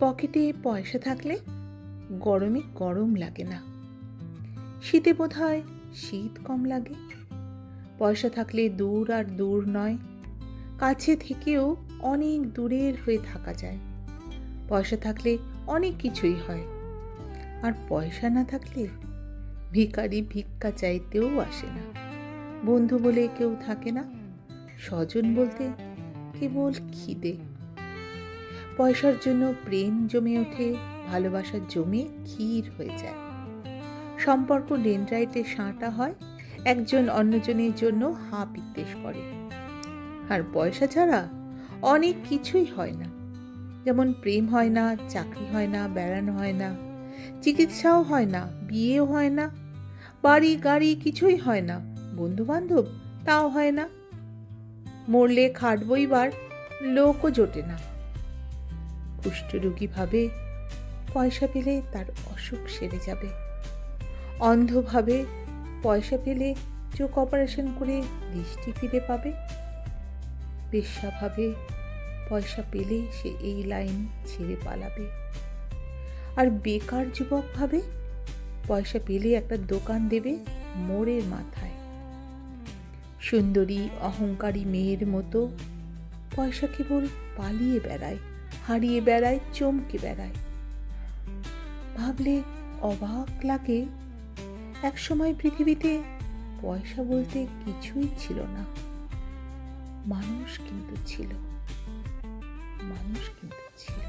পকেটে পয়সা থাকলে গরমে গরম লাগে না, শীতে বোধহয় শীত কম লাগে। পয়সা থাকলে দূর আর দূর নয়, কাছে থেকেও অনেক দূরের হয়ে থাকা যায়। পয়সা থাকলে অনেক কিছুই হয়, আর পয়সা না থাকলে ভিখারি ভিক্ষা চাইতেও আসে না। বন্ধু বলে কেউ থাকে না, স্বজন বলতে কেবল খিদে। পয়সার জন্য প্রেম জমে ওঠে, ভালোবাসা জমে ক্ষীর হয়ে যায়। সম্পর্ক ডেনড্রাইটে সাঁটা হয়, একজন অন্যজনের জন্য হাঁ বিদ্বেষ করে। আর পয়সা ছাড়া অনেক কিছুই হয় না, যেমন প্রেম হয় না, চাকরি হয় না, বেড়ানো হয় না, চিকিৎসাও হয় না, বিয়েও হয় না, বাড়ি গাড়ি কিছুই হয় না, বন্ধু বান্ধব তাও হয় না, মরলে খাট বইবার লোকও জোটে না। কুষ্ঠরোগী ভাবে পয়সা পেলে তার অসুখ সেরে যাবে, অন্ধভাবে পয়সা পেলে চোখ অপারেশন করে দৃষ্টি ফিরে পাবে, বেশ্যা ভাবে পয়সা পেলে সে এই লাইন ছেড়ে পালাবে, আর বেকার যুবক ভাবে পয়সা পেলে একটা দোকান দেবে মোড়ের মাথায়। সুন্দরী অহংকারী মেয়ের মতো পয়সা কেবল পালিয়ে বেড়ায়, হারিয়ে বেড়ায়, চমকে বেড়ায়। ভাবলে অবাক লাগে, একসময় পৃথিবীতে পয়সা বলতে কিছুই ছিল না, মানুষ কিন্তু ছিল, মানুষ কিন্তু ছিল।